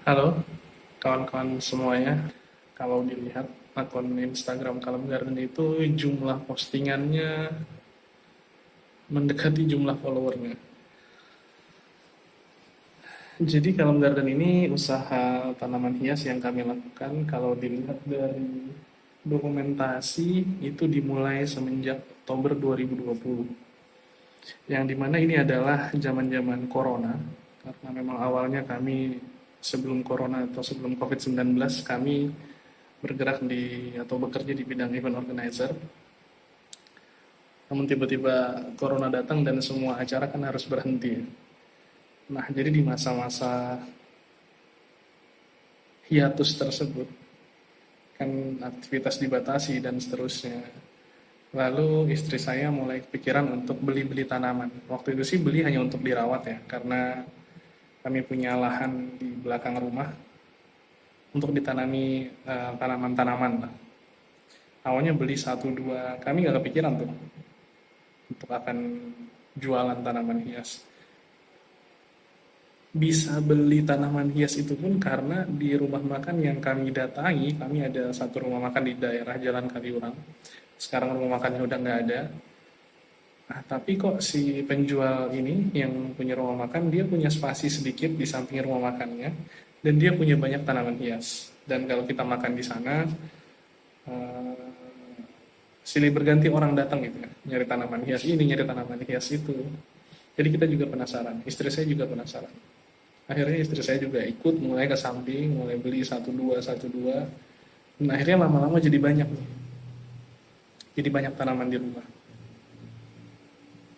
Halo, kawan-kawan semuanya. Kalau dilihat akun Instagram Kalem Garden itu jumlah postingannya mendekati jumlah followernya. Jadi Kalem Garden ini usaha tanaman hias yang kami lakukan. Kalau dilihat dari dokumentasi itu dimulai semenjak Oktober 2020. Yang dimana ini adalah zaman-zaman Corona. Karena memang awalnya kami sebelum Corona atau sebelum COVID-19 kami bergerak di atau bekerja di bidang event organizer. Namun tiba-tiba corona datang dan semua acara kan harus berhenti. Nah, jadi di masa-masa hiatus tersebut kan aktivitas dibatasi dan seterusnya. Lalu istri saya mulai kepikiran untuk beli-beli tanaman. Waktu itu sih beli hanya untuk dirawat ya, karena kami punya lahan di belakang rumah untuk ditanami tanaman-tanaman lah. Awalnya beli satu dua, kami nggak kepikiran tuh untuk akan jualan tanaman hias. Bisa beli tanaman hias itu pun karena di rumah makan yang kami datangi, kami ada satu rumah makan di daerah Jalan Kaliurang. Sekarang rumah makannya udah nggak ada. Nah, tapi kok si penjual ini yang punya rumah makan, dia punya spasi sedikit di samping rumah makannya, dan dia punya banyak tanaman hias. Dan kalau kita makan di sana, eh, silih berganti orang datang gitu ya, nyari tanaman hias ini, nyari tanaman hias itu. Jadi kita juga penasaran, istri saya juga penasaran. Akhirnya istri saya juga ikut, mulai ke samping, mulai beli satu dua. Dan akhirnya lama-lama jadi banyak nih. Jadi banyak tanaman di rumah.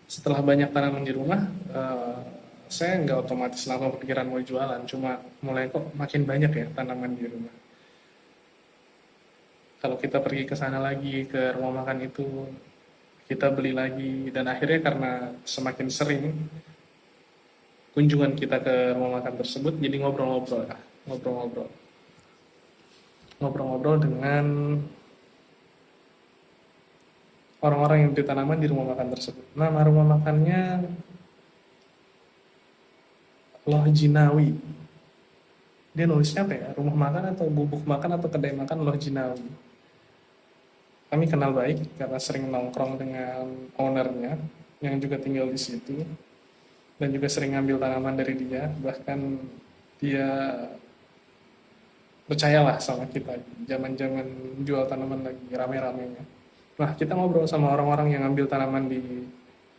Setelah banyak tanaman di rumah, saya nggak otomatis langsung kepikiran mau jualan, cuma mulai kok makin banyak ya tanaman di rumah. Kalau kita pergi ke sana lagi, ke rumah makan itu, kita beli lagi, dan akhirnya karena semakin sering kunjungan kita ke rumah makan tersebut, jadi ngobrol-ngobrol ya, ngobrol-ngobrol. Ngobrol-ngobrol dengan orang-orang yang beli tanaman di rumah makan tersebut. Nama rumah makannya Loh Jinawi. Dia nulisnya apa ya? Rumah makan atau gubuk makan atau kedai makan Loh Jinawi. Kami kenal baik karena sering nongkrong dengan ownernya yang juga tinggal di situ dan juga sering ngambil tanaman dari dia. Bahkan dia percayalah sama kita zaman-zaman jual tanaman lagi rame-ramenya. Nah, kita ngobrol sama orang-orang yang ngambil tanaman di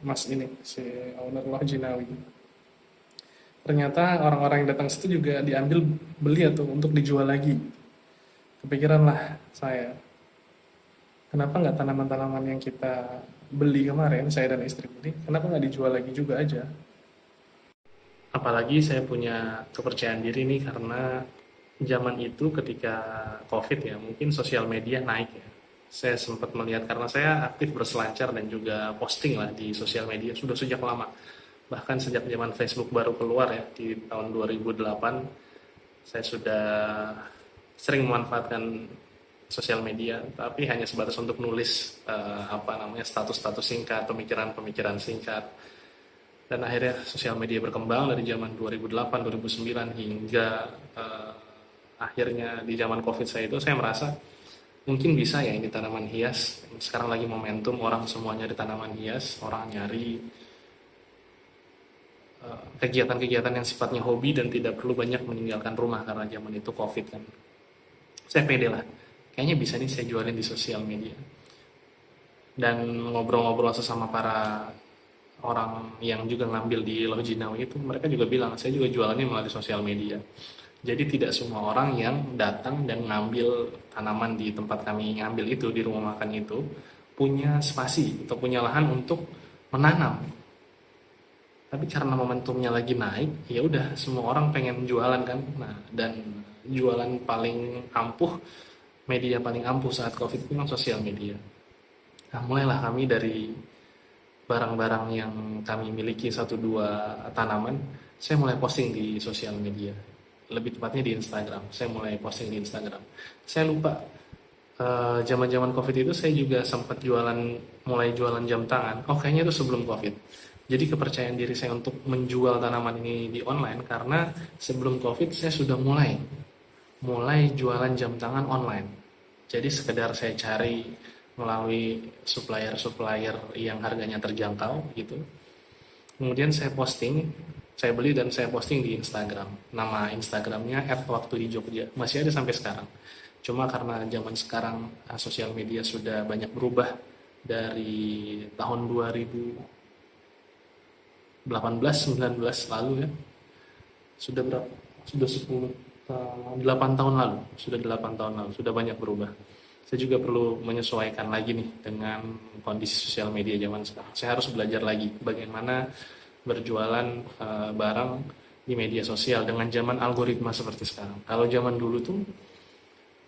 Mas ini, si owner Loh Jinawi. Ternyata orang-orang yang datang situ juga diambil beli atau untuk dijual lagi. Kepikiran lah saya, kenapa nggak tanaman-tanaman yang kita beli kemarin, saya dan istri beli, kenapa nggak dijual lagi juga aja? Apalagi saya punya kepercayaan diri nih karena zaman itu ketika COVID ya, mungkin sosial media naik ya. Saya sempat melihat karena saya aktif berselancar dan juga posting lah di sosial media sudah sejak lama. Bahkan sejak zaman Facebook baru keluar ya di tahun 2008, saya sudah sering memanfaatkan sosial media, tapi hanya sebatas untuk nulis status-status singkat, pemikiran-pemikiran singkat. Dan akhirnya sosial media berkembang dari zaman 2008, 2009 hingga eh, akhirnya di zaman COVID saya merasa mungkin bisa ya ini tanaman hias. Sekarang lagi momentum orang semua nyari tanaman hias, orang nyari kegiatan-kegiatan yang sifatnya hobi dan tidak perlu banyak meninggalkan rumah karena zaman itu COVID kan. Saya pede lah, kayaknya bisa nih saya jualin di sosial media. Dan ngobrol-ngobrol sesama para orang yang juga ngambil di Lojinau itu, mereka juga bilang, saya juga jualannya melalui sosial media. Jadi tidak semua orang yang datang dan ngambil tanaman di tempat kami ngambil itu, di rumah makan itu, punya spasi atau punya lahan untuk menanam. Tapi karena momentumnya lagi naik, ya udah semua orang pengen jualan kan. Nah, dan jualan paling ampuh, media paling ampuh saat Covid itu memang sosial media. Nah, mulailah kami dari barang-barang yang kami miliki satu dua tanaman, saya mulai posting di sosial media. Lebih tepatnya di Instagram. Saya mulai posting di Instagram. Saya lupa zaman-zaman Covid itu saya juga sempat mulai jualan jam tangan. Oh, kayaknya itu sebelum Covid. Jadi kepercayaan diri saya untuk menjual tanaman ini di online karena sebelum COVID saya sudah mulai jualan jam tangan online. Jadi sekedar saya cari melalui supplier-supplier yang harganya terjangkau gitu. Kemudian saya beli dan saya posting di Instagram. Nama Instagramnya @waktu-di-Jogja. Masih ada sampai sekarang. Cuma karena zaman sekarang sosial media sudah banyak berubah dari tahun 2018-19 lalu ya. Sudah berapa? Sudah 8 tahun lalu. Sudah banyak berubah. Saya juga perlu menyesuaikan lagi nih dengan kondisi sosial media zaman sekarang. Saya harus belajar lagi bagaimana berjualan barang di media sosial dengan zaman algoritma seperti sekarang. Kalau zaman dulu tuh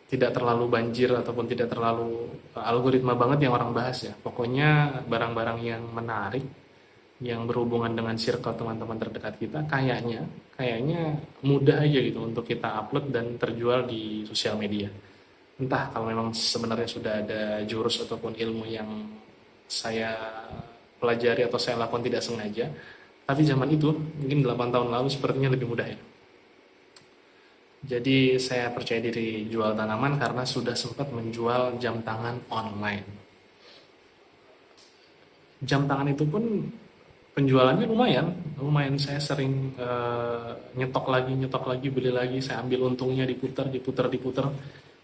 tidak terlalu banjir ataupun tidak terlalu algoritma banget yang orang bahas ya. Pokoknya barang-barang yang menarik, yang berhubungan dengan circle teman-teman terdekat kita, kayaknya mudah aja gitu untuk kita upload dan terjual di sosial media. Entah kalau memang sebenarnya sudah ada jurus ataupun ilmu yang saya pelajari atau saya lakukan tidak sengaja, tapi zaman itu mungkin 8 tahun lalu sepertinya lebih mudah ya. Jadi saya percaya diri jual tanaman karena sudah sempat menjual jam tangan online. Jam tangan itu pun penjualannya lumayan. Saya sering nyetok lagi, beli lagi, saya ambil untungnya, diputar,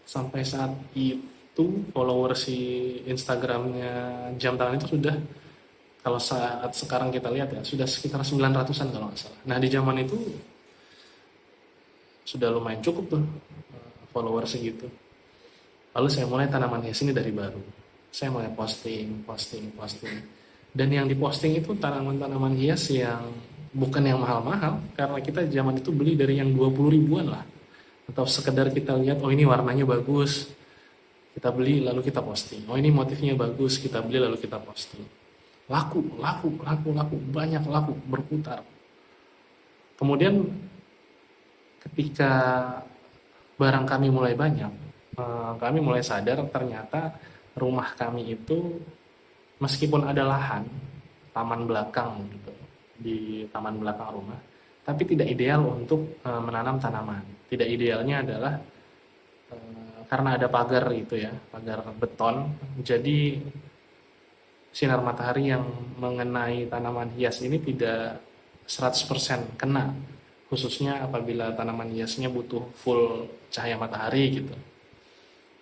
sampai saat itu follower si Instagramnya jam tangan itu sudah, kalau saat sekarang kita lihat ya, sudah sekitar 900-an kalau nggak salah. Nah di zaman itu sudah lumayan cukup tuh follower segitu. Lalu saya mulai tanaman hias ini dari baru. Saya mulai posting. Dan yang diposting itu tanaman-tanaman hias yang bukan yang mahal-mahal, karena kita zaman itu beli dari yang 20 ribuan lah. Atau sekedar kita lihat, oh ini warnanya bagus, kita beli lalu kita posting. Oh ini motifnya bagus, kita beli lalu kita posting. Laku, banyak laku, berputar. Kemudian ketika barang kami mulai banyak, kami mulai sadar ternyata rumah kami itu meskipun ada lahan, taman belakang gitu, di taman belakang rumah, tapi tidak ideal untuk menanam tanaman. Tidak idealnya adalah karena ada pagar itu ya, pagar beton, jadi sinar matahari yang mengenai tanaman hias ini tidak 100% kena, khususnya apabila tanaman hiasnya butuh full cahaya matahari gitu.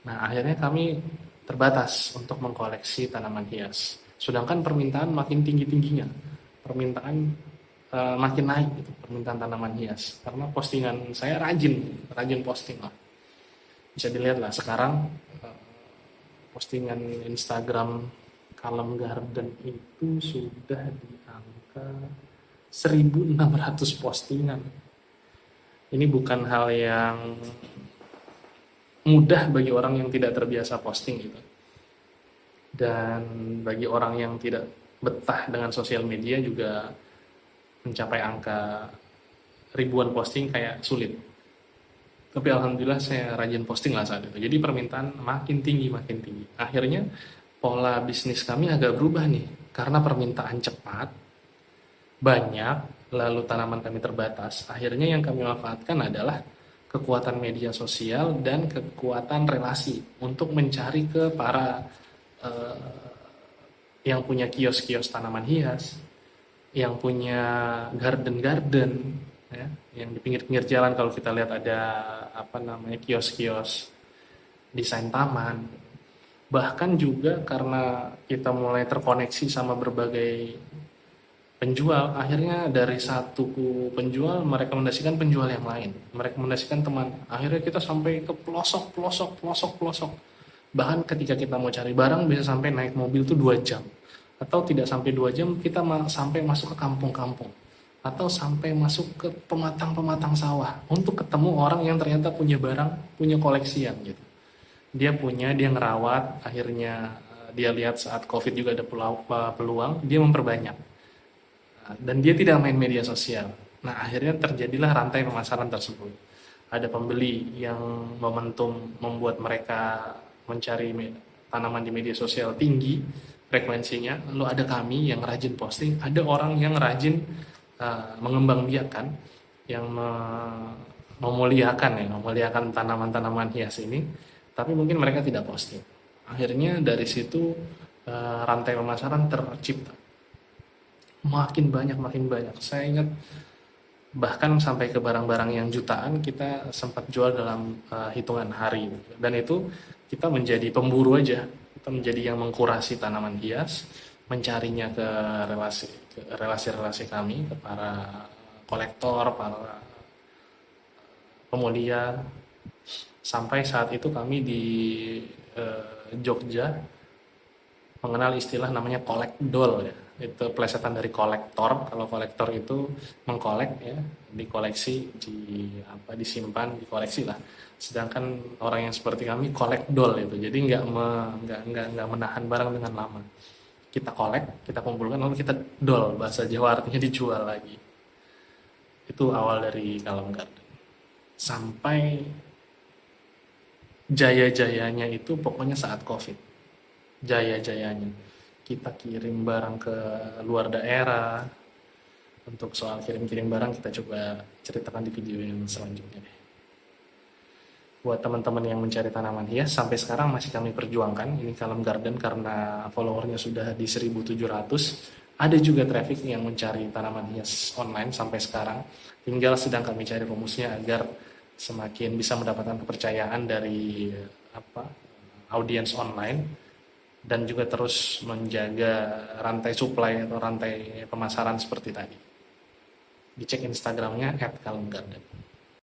Nah akhirnya kami terbatas untuk mengkoleksi tanaman hias. Sedangkan permintaan makin tinggi-tingginya, permintaan makin naik gitu, permintaan tanaman hias. Karena postingan saya rajin posting lah. Bisa dilihat lah sekarang postingan Instagram Kalem Garden itu sudah di angka 1.600 postingan. Ini bukan hal yang mudah bagi orang yang tidak terbiasa posting gitu. Dan bagi orang yang tidak betah dengan sosial media juga mencapai angka ribuan posting kayak sulit. Tapi alhamdulillah saya rajin posting lah saat itu. Jadi permintaan makin tinggi. Akhirnya pola bisnis kami agak berubah nih. Karena permintaan cepat, banyak, lalu tanaman kami terbatas. Akhirnya yang kami manfaatkan adalah kekuatan media sosial dan kekuatan relasi untuk mencari ke para yang punya kios-kios tanaman hias, yang punya garden ya, yang di pinggir-pinggir jalan kalau kita lihat ada kios-kios desain taman. Bahkan juga karena kita mulai terkoneksi sama berbagai penjual, akhirnya dari satu penjual merekomendasikan penjual yang lain, merekomendasikan teman. Akhirnya kita sampai ke pelosok. Bahkan ketika kita mau cari barang bisa sampai naik mobil tuh 2 jam. Atau tidak sampai 2 jam kita sampai masuk ke kampung-kampung. Atau sampai masuk ke pematang sawah untuk ketemu orang yang ternyata punya barang, punya koleksian gitu. Dia ngerawat, akhirnya dia lihat saat COVID juga ada peluang, dia memperbanyak. Dan dia tidak main media sosial. Nah akhirnya terjadilah rantai pemasaran tersebut. Ada pembeli yang momentum membuat mereka mencari tanaman di media sosial tinggi, frekuensinya, lalu ada kami yang rajin posting, ada orang yang rajin mengembangbiakan, yang memuliakan tanaman-tanaman hias ini, tapi mungkin mereka tidak posting. Akhirnya dari situ rantai pemasaran tercipta. Makin banyak. Saya ingat bahkan sampai ke barang-barang yang jutaan kita sempat jual dalam hitungan hari. Dan itu kita menjadi pemburu aja. Kita menjadi yang mengkurasi tanaman hias, mencarinya ke relasi-relasi kami, ke para kolektor, para pemulia. Sampai saat itu kami di Jogja mengenal istilah namanya kolekdol ya. Itu plesetan dari kolektor. Kalau kolektor itu mengkolek ya, dikoleksi, disimpan, dikoleksi lah. Sedangkan orang yang seperti kami kolekdol itu. Jadi nggak menahan barang dengan lama. Kita kolek, kita kumpulkan, lalu kita dol, bahasa Jawa artinya dijual lagi. Itu awal dari Kalem Garden. Sampai jaya-jayanya itu pokoknya saat COVID. Jaya-jayanya. Kita kirim barang ke luar daerah. Untuk soal kirim-kirim barang kita coba ceritakan di video yang selanjutnya deh. Buat teman-teman yang mencari tanaman hias, sampai sekarang masih kami perjuangkan. Ini Kalem Garden karena followernya sudah di 1.700. Ada juga traffic yang mencari tanaman hias online sampai sekarang. Tinggal sedang kami cari rumusnya agar semakin bisa mendapatkan kepercayaan dari audiens online, dan juga terus menjaga rantai supply atau rantai pemasaran seperti tadi. Dicek Instagramnya @kalemgarden.